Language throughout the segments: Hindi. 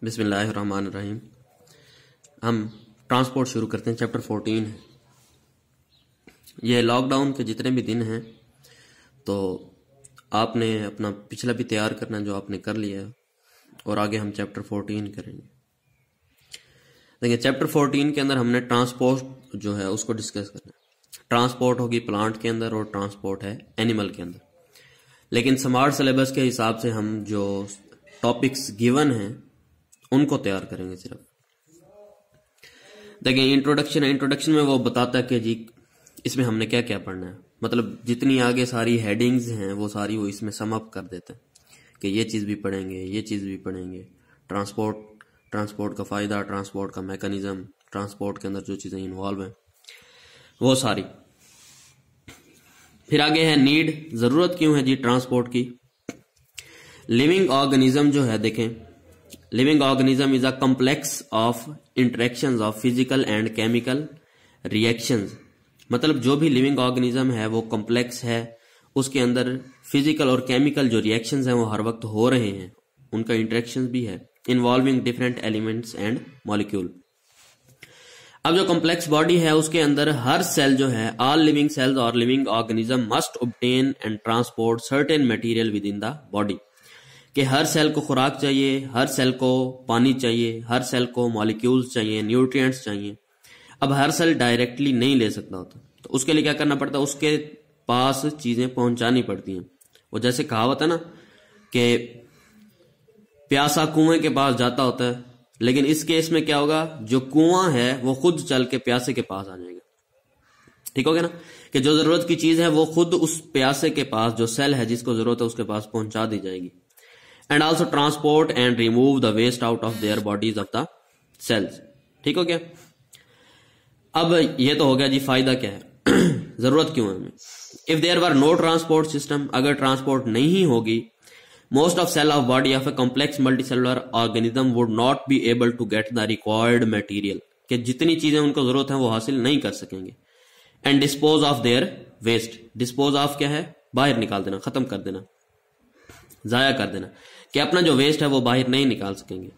बिस्मिल्लाहिर्रहमानिर्रहीम। हम ट्रांसपोर्ट शुरू करते हैं। चैप्टर 14 है। ये लॉकडाउन के जितने भी दिन हैं तो आपने अपना पिछला भी तैयार करना जो आपने कर लिया है, और आगे हम चैप्टर 14 करेंगे। देखिए, चैप्टर 14 के अंदर हमने ट्रांसपोर्ट जो है उसको डिस्कस करना है। ट्रांसपोर्ट होगी प्लांट के अंदर और ट्रांसपोर्ट है एनिमल के अंदर। लेकिन स्मार्ट सिलेबस के हिसाब से हम जो टॉपिक्स गिवन हैं उनको तैयार करेंगे सिर्फ। देखिए, इंट्रोडक्शन में वो बताता है कि जी इसमें हमने क्या क्या पढ़ना है, मतलब जितनी आगे सारी हेडिंग्स हैं वो सारी वो इसमें सम अप कर देते हैं कि ये चीज़ भी पढ़ेंगे, ये चीज़ भी पढ़ेंगे। ट्रांसपोर्ट का फ़ायदा, ट्रांसपोर्ट का मैकेनिज्म, ट्रांसपोर्ट के अंदर जो चीज़ें इन्वॉल्व हैं वो सारी। फिर आगे है नीड, ज़रूरत क्यों है जी ट्रांसपोर्ट की। लिविंग ऑर्गेनिज्म जो है, देखें, living organism is a complex of interactions of physical and chemical reactions. मतलब जो भी लिविंग ऑर्गेनिज्म है वो कॉम्प्लेक्स है, उसके अंदर फिजिकल और केमिकल जो रिएक्शंस हैं वो हर वक्त हो रहे हैं, उनका इंटरेक्शंस भी है, involving different elements and molecule. अब जो कॉम्प्लेक्स बॉडी है उसके अंदर हर सेल जो है, ऑल लिविंग सेल्स और living organism must obtain and transport certain material with in the body. कि हर सेल को खुराक चाहिए, हर सेल को पानी चाहिए, हर सेल को मॉलिक्यूल्स चाहिए, न्यूट्रिएंट्स चाहिए। अब हर सेल डायरेक्टली नहीं ले सकता होता, तो उसके लिए क्या करना पड़ता है, उसके पास चीजें पहुंचानी पड़ती हैं। वो जैसे कहावत है ना कि प्यासा कुएं के पास जाता होता है, लेकिन इस केस में क्या होगा, जो कुआं है वो खुद चल के प्यासे के पास आ जाएगा। ठीक हो गया ना, कि जो जरूरत की चीज है वो खुद उस प्यासे के पास, जो सेल है जिसको जरूरत है उसके पास पहुंचा दी जाएगी। And also transport and remove the waste out of their bodies of the cells. ठीक हो गया। अब ये तो हो गया जी फायदा क्या है जरूरत क्यों है हमें। If there were no transport system, अगर ट्रांसपोर्ट नहीं होगी, most of cell of body of a complex multicellular organism would not be able to get the required material, कि जितनी चीजें उनको जरूरत है वो हासिल नहीं कर सकेंगे। and dispose of their waste, dispose of क्या है, बाहर निकाल देना, खत्म कर देना, जाया कर देना, कि अपना जो वेस्ट है वो बाहर नहीं निकाल सकेंगे।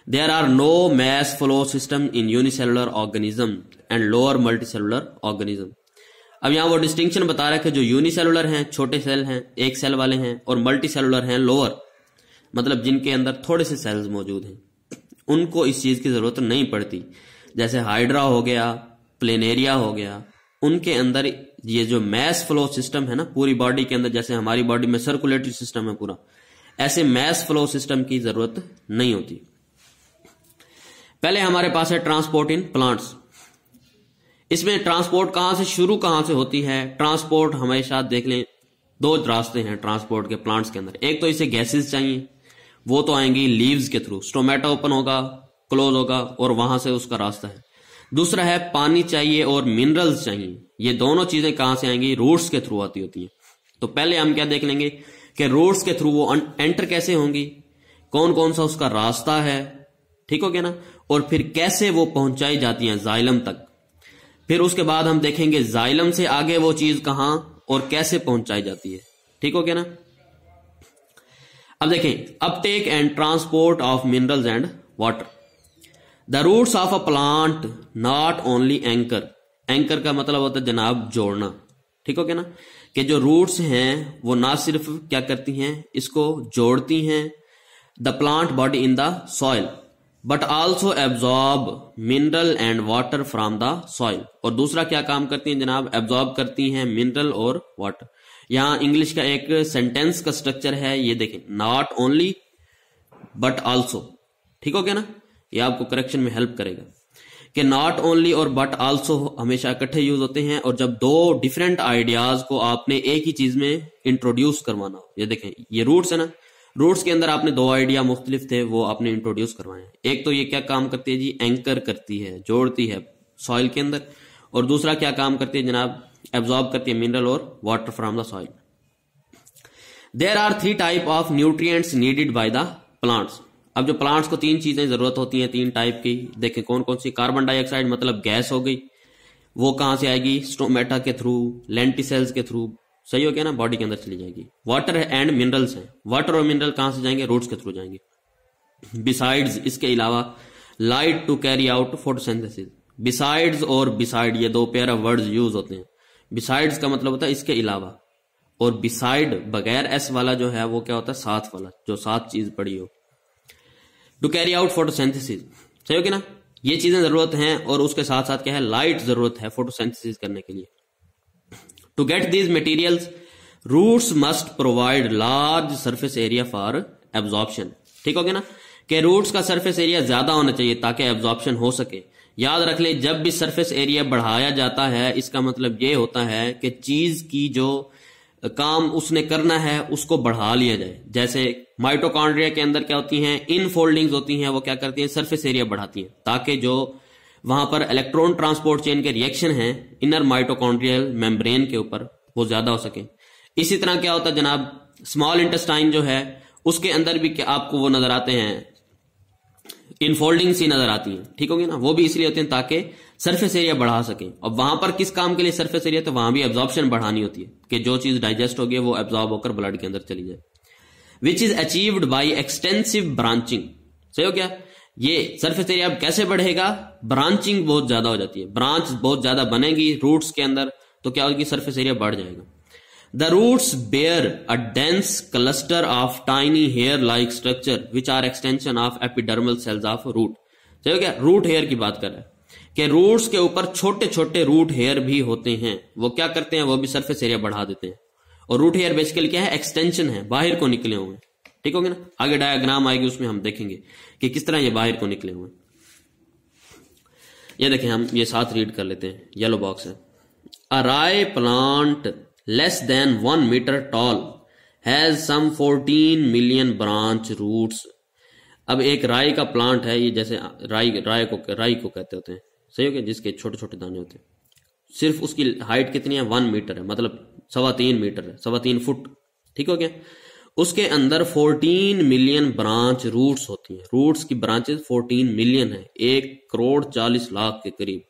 there are no mass flow system in unicellular organism and lower multicellular organism। अब यहां वो डिस्टिंक्शन बता रहा है कि जो यूनिसेलुलर हैं, छोटे सेल हैं, एक सेल वाले हैं, और मल्टी सेलुलर हैं, लोअर, मतलब जिनके अंदर थोड़े से सेल्स मौजूद हैं, उनको इस चीज की जरूरत नहीं पड़ती। जैसे हाइड्रा हो गया, प्लेनेरिया हो गया, उनके अंदर ये जो मैस फ्लो सिस्टम है ना पूरी बॉडी के अंदर, जैसे हमारी बॉडी में सर्कुलेटरी सिस्टम है पूरा, ऐसे मैस फ्लो सिस्टम की जरूरत नहीं होती। पहले हमारे पास है ट्रांसपोर्ट इन प्लांट्स। इसमें ट्रांसपोर्ट कहां से शुरू, कहां से होती है ट्रांसपोर्ट, हमेशा देख लें दो रास्ते हैं ट्रांसपोर्ट के प्लांट्स के अंदर। एक तो इसे गैसेस चाहिए, वो तो आएंगी लीव्स के थ्रू, स्टोमेटा ओपन होगा, क्लोज होगा, और वहां से उसका रास्ता है। दूसरा है पानी चाहिए और मिनरल्स चाहिए। ये दोनों चीजें कहां से आएंगी, रूट्स के थ्रू आती होती है। तो पहले हम क्या देख लेंगे कि रूट्स के थ्रू वो एंटर कैसे होंगी, कौन कौन सा उसका रास्ता है, ठीक हो गया ना, और फिर कैसे वो पहुंचाई जाती हैं जाइलम तक। फिर उसके बाद हम देखेंगे जाइलम से आगे वो चीज कहां और कैसे पहुंचाई जाती है। ठीक हो गया ना। अब देखें, uptake and transport of minerals and water. The roots of a plant not only anchor, anchor का मतलब होता है जनाब जोड़ना। ठीक हो गया ना, कि जो रूट्स हैं वो ना सिर्फ क्या करती हैं, इसको जोड़ती हैं the plant body in the soil, but also absorb mineral and water from the soil. और दूसरा क्या काम करती हैं जनाब, एब्जॉर्ब करती हैं मिनरल और वाटर। यहां इंग्लिश का एक सेंटेंस का स्ट्रक्चर है, ये देखें, नॉट ओनली बट ऑल्सो। ठीक हो गया ना, ये आपको करेक्शन में हेल्प करेगा कि नॉट ओनली और बट ऑल्सो हमेशा इकट्ठे यूज होते हैं। और जब दो डिफरेंट आइडियाज को आपने एक ही चीज में इंट्रोड्यूस करवाना हो, ये देखें ये रूट्स है ना, रूट्स के अंदर आपने दो आइडिया मुख्तलिफ थे वो आपने इंट्रोड्यूस करवाए हैं। एक तो ये क्या काम करती है जी, एंकर करती है, जोड़ती है सॉइल के अंदर, और दूसरा क्या काम करती है जनाब, एब्जॉर्ब करती है मिनरल और water from the soil. There are 3 type of nutrients needed by the plants. अब जो प्लांट्स को 3 चीजें जरूरत होती हैं, 3 टाइप की, देखें कौन कौन सी। कार्बन डाइऑक्साइड मतलब गैस हो गई, वो कहां से आएगी, स्टोमेटा के थ्रू, लेंटिसेल्स के थ्रू, सही हो गया ना, बॉडी के अंदर चली जाएगी। वाटर एंड मिनरल्स हैं, वाटर और मिनरल कहां से जाएंगे, रूट्स के थ्रू जाएंगे। बिसाइड्स, इसके अलावा, light to carry out photosynthesis. Besides और बिसाइड ये दो पेयर ऑफ वर्ड्स यूज होते हैं। बिसाइड्स का मतलब होता है इसके अलावा, और बिसाइड बगैर एस वाला जो है वो क्या होता है, साथ वाला, जो साथ चीज पड़ी हो। टू कैरी आउट फोटोसिंथेसिस, सही हो कि ना, ये चीजें जरूरत हैं, और उसके साथ साथ क्या है, लाइट जरूरत है फोटोसिंथेसिस करने के लिए। To get these materials roots must provide large surface area for absorption. ठीक हो गया ना, कि रूट्स का सरफेस एरिया ज्यादा होना चाहिए ताकि एब्जॉर्प्शन हो सके। याद रख ले, जब भी सरफेस एरिया बढ़ाया जाता है इसका मतलब ये होता है कि चीज की जो काम उसने करना है उसको बढ़ा लिया जाए। जैसे माइटोकॉन्ड्रिया के अंदर क्या होती हैं, इनफोल्डिंग्स होती हैं, वो क्या करती हैं, सरफेस एरिया बढ़ाती हैं ताकि जो वहां पर इलेक्ट्रॉन ट्रांसपोर्ट चेन के रिएक्शन हैं इनर माइटोकॉन्ड्रियल मेम्ब्रेन के ऊपर वो ज्यादा हो सके। इसी तरह क्या होता है जनाब, स्मॉल इंटेस्टाइन जो है उसके अंदर भी क्या आपको वो नजर आते हैं, इनफोल्डिंग सी नजर आती हैं। ठीक होगी ना, वो भी इसलिए होते हैं ताकि सरफेस एरिया बढ़ा सकें। और वहां पर किस काम के लिए सरफेस एरिया, तो वहां भी एब्जॉर्प्शन बढ़ानी होती है कि जो चीज डाइजेस्ट होगी वो एब्जॉर्ब होकर ब्लड के अंदर चली जाए। Which is achieved by extensive branching. सही हो क्या, ये सरफेस एरिया अब कैसे बढ़ेगा, ब्रांचिंग बहुत ज्यादा हो जाती है, ब्रांच बहुत ज्यादा बनेगी रूट्स के अंदर, तो क्या होगी, सरफेस एरिया बढ़ जाएगा। The roots bear a dense cluster of tiny hair-like structure which are extension of epidermal cells of root। सही हो क्या, रूट हेयर की बात कर रहे हैं कि रूट्स के ऊपर छोटे छोटे रूट हेयर भी होते हैं, वो क्या करते हैं, वो भी सरफेस एरिया बढ़ा देते हैं। और रूट हेयर बेसिकली क्या है, एक्सटेंशन है, बाहर को निकले हुए हैं। ठीक होगा ना, आगे डायग्राम आएगी उसमें हम देखेंगे कि किस तरह ये बाहर को निकले हुए हैं। ये देखें, हम ये साथ रीड कर लेते हैं, येलो बॉक्स है। A rye plant less than 1 meter tall has some 14 million branch roots। अब एक राई का प्लांट है, ये जैसे राई को कहते होते हैं, सही हो गया, जिसके छोटे छोटे दाने होते हैं। सिर्फ उसकी हाइट कितनी है, 1 मीटर है, मतलब 3.25 मीटर है, 3.25 फुट। ठीक हो गया, उसके अंदर 14 मिलियन ब्रांच रूट्स होती हैं। रूट्स की ब्रांचेस 14 मिलियन है, 1,40,00,000 के करीब।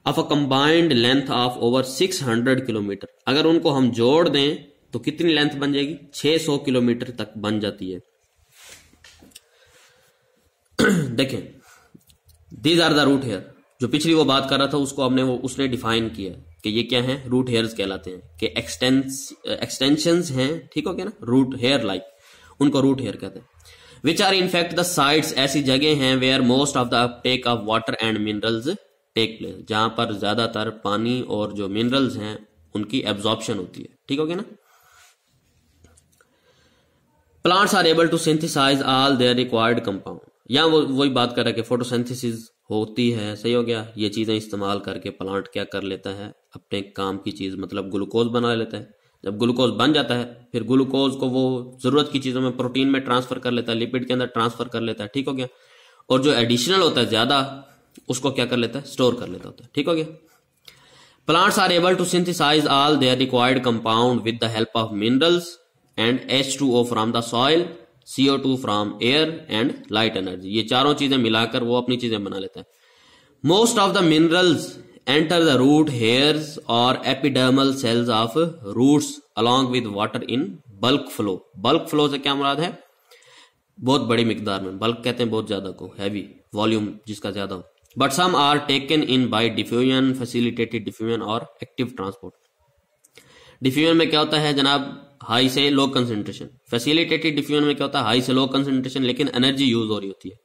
Of a combined length of over 600 kilometre. अगर उनको हम जोड़ दें तो कितनी लेंथ बन जाएगी, 600 किलोमीटर तक बन जाती है। देखें, these are the root hair, जो पिछली वो बात कर रहा था उसको हमने उसने डिफाइन किया कि ये क्या है, रूट हेयर्स कहलाते हैं, कि एक्सटेंशंस हैं। ठीक हो गया ना, रूट हेयर लाइक, उनको रूट हेयर कहते हैं। Which are in fact the sites, ऐसी जगह हैं where most of the uptake of water and minerals take place, जहां पर ज्यादातर पानी और जो मिनरल्स हैं उनकी एब्जॉर्प्शन होती है। ठीक हो गया ना। Plants are able to synthesise all their required compound. यहां वही बात कर रहा है कि फोटोसिंथेसिस होती है, सही हो गया, ये चीजें इस्तेमाल करके प्लांट क्या कर लेता है, अपने काम की चीज, मतलब ग्लूकोज बना लेता है। जब ग्लूकोज बन जाता है फिर ग्लूकोज को वो जरूरत की चीजों में, प्रोटीन में ट्रांसफर कर लेता है, लिपिड के अंदर ट्रांसफर कर लेता है। ठीक हो गया, और जो एडिशनल होता है ज्यादा, उसको क्या कर लेता है, स्टोर कर लेता होता है। ठीक हो गया। Plants are able to synthesise all their required compound with the help of minerals and H2O from the soil, CO2 from air and light energy. ये चारों चीजें मिलाकर वो अपनी चीजें बना लेता है। Most of the minerals enter the root hairs और epidermal cells of roots along with water in bulk flow. Bulk flow से क्या मुराद है, बहुत बड़ी मिकदार में, बल्क कहते हैं बहुत ज्यादा को, हैवी वॉल्यूम जिसका ज्यादा हो। But some are taken in by diffusion, facilitated diffusion और एक्टिव ट्रांसपोर्ट। डिफ्यूजन में क्या होता है जनाब, हाई से लो कंसेंट्रेशन। फैसिलिटेटेड डिफ्यूजन में क्या होता है, हाई से लो कंसेंट्रेशन लेकिन एनर्जी यूज हो रही होती है।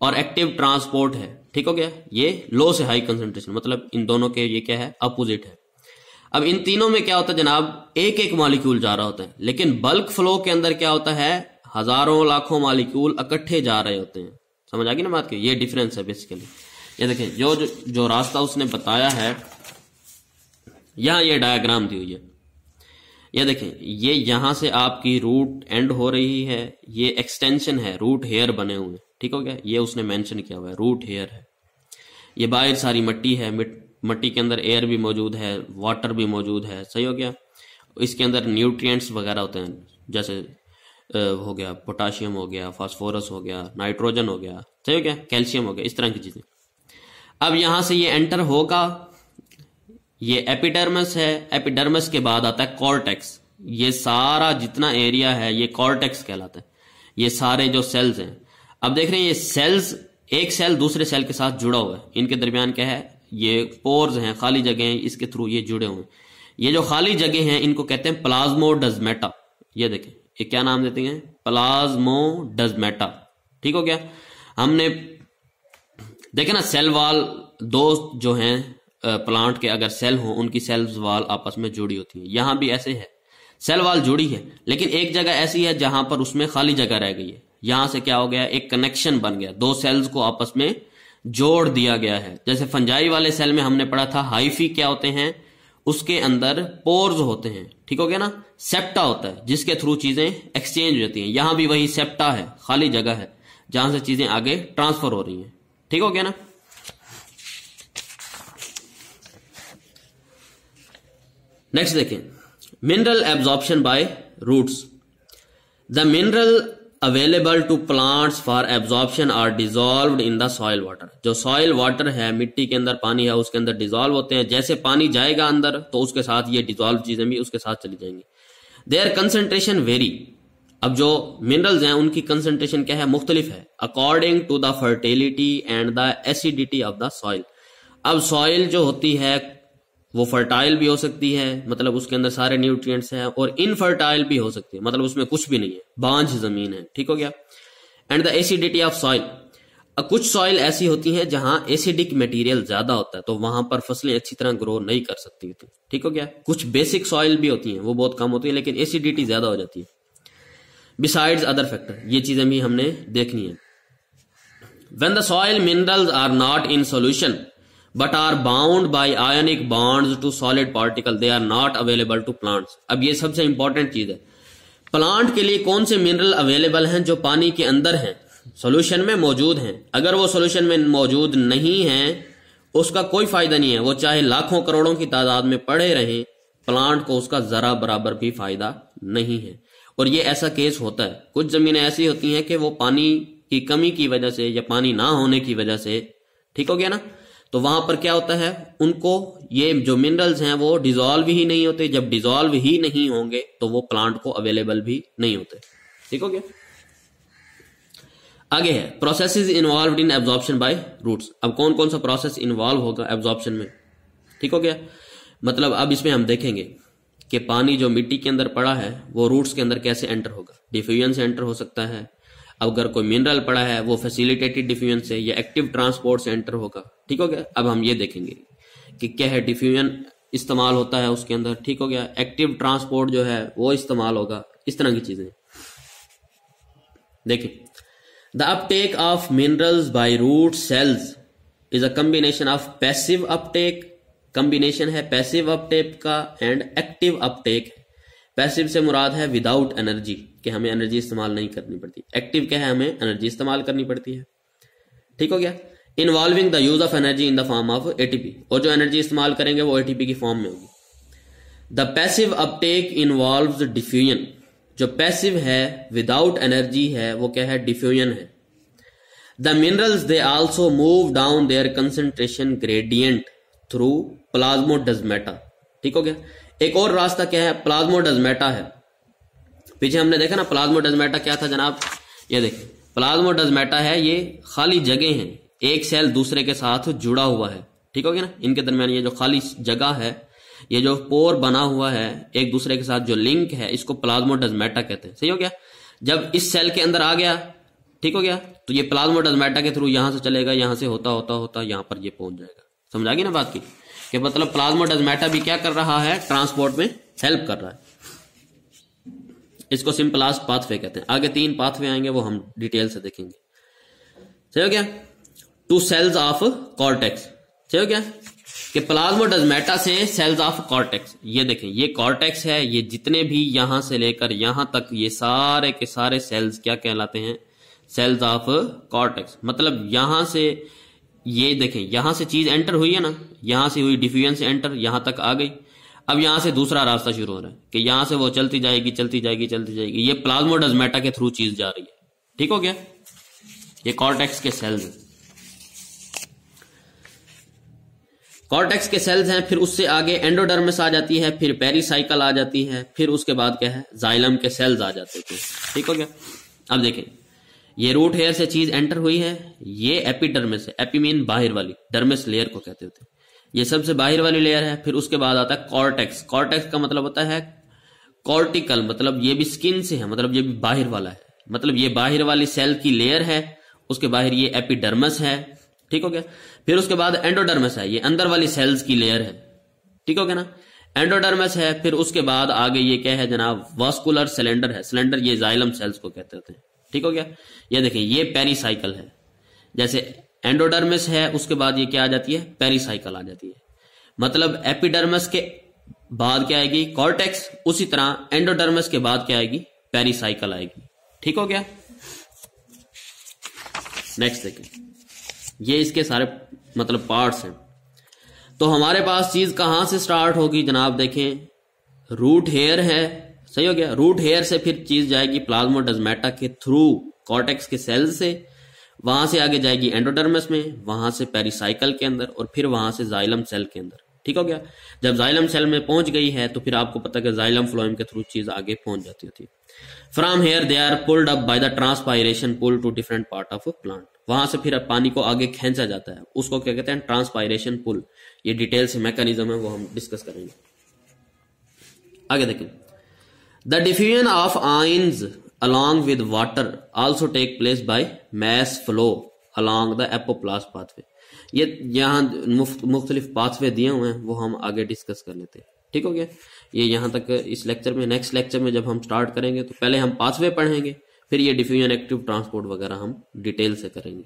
और एक्टिव ट्रांसपोर्ट है। ठीक हो गया, ये लो से हाई कंसेंट्रेशन, मतलब इन दोनों के ये क्या है, अपोजिट है। अब इन तीनों में क्या होता है जनाब, एक एक मॉलिक्यूल जा रहा होता है, लेकिन बल्क फ्लो के अंदर क्या होता है, हजारों लाखों मॉलिक्यूल इकट्ठे जा रहे होते हैं। समझ आ गई ना बात की, ये डिफरेंस है बेसिकली। ये देखें, जो रास्ता उसने बताया है, यहां ये डायग्राम दी हुई है। ये देखें, ये यहां से आपकी रूट एंड हो रही है, ये एक्सटेंशन है, रूट हेयर बने हुए हैं। ठीक हो गया, ये उसने मेंशन किया हुआ है, रूट हेयर है। ये बाहर सारी मिट्टी है, मिट्टी के अंदर एयर भी मौजूद है, वाटर भी मौजूद है। सही हो गया, इसके अंदर न्यूट्रिएंट्स वगैरह होते हैं, जैसे हो गया पोटाशियम हो गया, फास्फोरस हो गया, नाइट्रोजन हो गया, सही हो गया, कैल्शियम हो गया, इस तरह की चीजें। अब यहां से ये एंटर होगा, ये एपिडर्मस है, एपिडर्मस के बाद आता है कॉर्टेक्स। ये सारा जितना एरिया है ये कॉर्टेक्स कहलाता है। ये सारे जो सेल्स हैं, अब देख रहे हैं ये सेल्स, एक सेल दूसरे सेल के साथ जुड़ा हुआ है, इनके दरमियान क्या है, ये पोर्स हैं, खाली जगह हैं, इसके थ्रू ये जुड़े हुए हैं। ये जो खाली जगह हैं इनको कहते हैं प्लाज्मोडेस्माटा। ये देखें, ये क्या नाम देते हैं, प्लाज्मोडेस्माटा। ठीक हो गया। हमने देखे ना सेल वाल, दो जो हैं प्लांट के अगर सेल हो उनकी सेल्स वाल आपस में जुड़ी होती है, यहां भी ऐसे है, सेल वाल जुड़ी है, लेकिन एक जगह ऐसी है जहां पर उसमें खाली जगह रह गई है। यहां से क्या हो गया, एक कनेक्शन बन गया, दो सेल्स को आपस में जोड़ दिया गया है। जैसे फंजाई वाले सेल में हमने पढ़ा था हाइफी क्या होते हैं, उसके अंदर पोर्स होते हैं। ठीक हो गया ना। सेप्टा होता है जिसके थ्रू चीजें एक्सचेंज हो जाती हैं, यहां भी वही सेप्टा है, खाली जगह है जहां से चीजें आगे ट्रांसफर हो रही हैं। ठीक हो गया ना। नेक्स्ट देखें, mineral absorption by roots. The mineral available to plants for absorption are dissolved in the soil water. जो सॉइल वाटर है, मिट्टी के अंदर पानी है, उसके अंदर डिजॉल्व होते हैं। जैसे पानी जाएगा अंदर तो उसके साथ ये डिजॉल्व चीजें भी उसके साथ चली जाएंगी। There concentration very. अब जो मिनरल्स हैं उनकी कंसंट्रेशन क्या है, मुख्तलिफ है, according to the fertility and the acidity of the soil. अब सॉइल जो होती है वो फर्टाइल भी हो सकती है, मतलब उसके अंदर सारे न्यूट्रिएंट्स हैं, और इनफर्टाइल भी हो सकती है, मतलब उसमें कुछ भी नहीं है, बांझ जमीन है। ठीक हो गया। And the acidity of soil. कुछ सॉइल ऐसी होती हैं जहां एसिडिक मटेरियल ज्यादा होता है, तो वहां पर फसलें अच्छी तरह ग्रो नहीं कर सकती थी। ठीक हो गया। कुछ बेसिक सॉइल भी होती हैं, वो बहुत कम होती है, लेकिन एसिडिटी ज्यादा हो जाती है। बिसाइड्स अदर फैक्टर, ये चीजें भी हमने देखनी है। When the soil minerals are not in solution but are bound by ionic bonds to solid particle, they are not available to plants। अब ये सबसे इंपॉर्टेंट चीज है, प्लांट के लिए कौन से मिनरल अवेलेबल हैं जो पानी के अंदर हैं, सॉल्यूशन में मौजूद हैं। अगर वो सॉल्यूशन में मौजूद नहीं है उसका कोई फायदा नहीं है, वो चाहे लाखों करोड़ों की तादाद में पड़े रहें, प्लांट को उसका जरा बराबर भी फायदा नहीं है। और ये ऐसा केस होता है, कुछ जमीनें ऐसी होती हैं कि वो पानी की कमी की वजह से या पानी ना होने की वजह से, ठीक हो गया ना, तो वहां पर क्या होता है, उनको ये जो मिनरल्स हैं वो डिजॉल्व ही नहीं होते। जब डिजॉल्व ही नहीं होंगे तो वो प्लांट को अवेलेबल भी नहीं होते। ठीक हो गया। आगे है processes involved in absorption by roots. अब कौन कौन सा प्रोसेस इन्वॉल्व होगा एब्जॉर्प्शन में। ठीक हो गया। मतलब अब इसमें हम देखेंगे कि पानी जो मिट्टी के अंदर पड़ा है वो रूट्स के अंदर कैसे एंटर होगा। डिफ्यूजन से एंटर हो सकता है, अगर कोई मिनरल पड़ा है वो फैसिलिटेटेड डिफ्यूजन से या एक्टिव ट्रांसपोर्ट से एंटर होगा। ठीक हो गया। अब हम ये देखेंगे कि क्या है, डिफ्यूजन इस्तेमाल होता है उसके अंदर। ठीक हो गया। एक्टिव ट्रांसपोर्ट जो है वो इस्तेमाल होगा, इस तरह की चीजें। देखिए, the uptake of minerals by root cells is a combination of passive uptake, combination है पैसिव अपटेक का एंड एक्टिव अपटेक। पैसिव से मुराद है विदाउट एनर्जी, कि हमें एनर्जी इस्तेमाल नहीं करनी पड़ती। एक्टिव क्या है, हमें एनर्जी इस्तेमाल करनी पड़ती है। ठीक हो गया। Involving the use of energy in the form of ATP, और जो एनर्जी इस्तेमाल करेंगे वो एटीपी की फॉर्म में होगी। The passive Uptake involves diffusion, जो पैसिव है विदाउट एनर्जी है वो क्या है, डिफ्यूजन है। The minerals they also move down there concentration gradient through plasmodesmata. ठीक हो गया। एक और रास्ता क्या है, प्लाज्मोडेस्माटा है। पीछे हमने देखा ना प्लाज्मोडेस्माटा क्या था जनाब, ये देखिए प्लाज्मोडेस्माटा है, ये खाली जगह है, एक सेल दूसरे के साथ जुड़ा हुआ है। ठीक हो गया ना। इनके दरमियान ये जो खाली जगह है, ये जो पोर बना हुआ है एक दूसरे के साथ जो लिंक है, इसको प्लाज्मोडेस्माटा कहते हैं। सही हो गया। जब इस सेल के अंदर आ गया, ठीक हो गया, तो ये प्लाज्मोडेस्माटा के थ्रू यहां से चलेगा, यहां से होता होता होता यहां पर ये पहुंच जाएगा। समझ आ गई ना बात की, कि मतलब प्लाज्मोडेस्माटा भी क्या कर रहा है, ट्रांसपोर्ट में हेल्प कर रहा है। इसको सिंपलेस्ट पाथवे कहते हैं। आगे 3 पाथवे आएंगे, वो हम डिटेल से देखेंगे। सही हो गया। 2 सेल्स ऑफ कॉर्टेक्स। सही हो गया कि प्लाज्मोडेस्माटा से सेल्स ऑफ कॉर्टेक्स, ये देखें ये कॉर्टेक्स है, ये जितने भी यहां से लेकर यहां तक ये सारे के सारे सेल्स क्या कहलाते हैं, सेल्स ऑफ कॉर्टेक्स। मतलब यहां से ये देखें, यहां से चीज एंटर हुई है ना, यहां से हुई डिफ्यूजन से एंटर, यहां तक आ गई। अब यहां से दूसरा रास्ता शुरू हो रहा है कि यहां से वो चलती जाएगी चलती जाएगी चलती जाएगी, ये प्लाज्मोडेस्माटा के थ्रू चीज जा रही है। ठीक हो गया। ये कॉर्टेक्स के सेल्स हैं, कॉर्टेक्स के सेल्स हैं। फिर उससे आगे एंडोडर्मिस आ जाती है, फिर पेरिसाइकल आ जाती है, फिर उसके बाद क्या है, जाइलम के सेल्स आ जाते थे। ठीक हो गया। अब देखें, ये रूट हेयर से चीज एंटर हुई है, ये एपिडर्मिस है, एपी मीन बाहर वाली, डर्मिस लेयर को कहते होते हैं, ये सबसे बाहर वाली लेयर है। फिर उसके बाद आता है कॉर्टेक्स। कॉर्टेक्स का मतलब होता है कॉर्टिकल, मतलब ये भी स्किन से है, मतलब ये भी बाहर वाला है, मतलब ये बाहर वाली सेल की लेयर है, उसके बाहर ये एपिडर्मिस है, ठीक हो गया। फिर उसके बाद एंडोडर्मिस है, ये अंदर वाली सेल्स की लेयर है, ठीक हो गया ना, एंडोडर्मिस है। फिर उसके बाद आगे ये क्या है जनाब, वास्कुलर सिलेंडर है, सिलेंडर ये जाइलम सेल्स को कहते होते हैं, ठीक हो गया। ये देखें ये पेरीसाइकिल है, जैसे एंडोडर्मिस है उसके बाद ये क्या आ जाती है, पेरीसाइकिल आ जाती है, मतलब एपिडर्मिस के बाद क्या आएगी, कॉर्टेक्स, उसी तरह एंडोडर्मिस के बाद क्या आएगी, पेरीसाइकिल आएगी, ठीक हो गया। नेक्स्ट देखें, ये इसके सारे मतलब पार्ट्स हैं। तो हमारे पास चीज कहां से स्टार्ट होगी जनाब, देखें रूट हेयर है, सही हो गया। रूट हेयर से फिर चीज जाएगी प्लाज्मोडेस्माटा के थ्रू कॉर्टेक्स के सेल से, वहां से आगे जाएगी एंडोडर्मिस में, वहां से पेरीसाइकिल के अंदर, और फिर वहां से जाइलम सेल के अंदर, ठीक हो गया। जब जाइलम सेल में पहुंच गई है तो फिर आपको पता है कि जाइलम फ्लोएम के थ्रू चीज आगे पहुंच जाती होती है। From here they are pulled up by the transpiration pull to different part of plant. वहां से फिर पानी को आगे खींचा जाता है, उसको क्या कहते हैं, ट्रांसपायरेशन पुल। ये डिटेल से मैकेनिज्म है, वो हम डिस्कस करेंगे। आगे देखें, the diffusion of ions along with water also take place by mass flow along the apoplast pathway. ये यहाँ मुख्तलिफ पाथवे दिए हुए हैं, वो हम आगे डिस्कस कर लेते हैं, ठीक हो गया। ये यहाँ तक इस लेक्चर में। नेक्स्ट लेक्चर में जब हम स्टार्ट करेंगे तो पहले हम पाथवे पढ़ेंगे, फिर ये डिफ्यूजन, एक्टिव ट्रांसपोर्ट वगैरह हम डिटेल से करेंगे।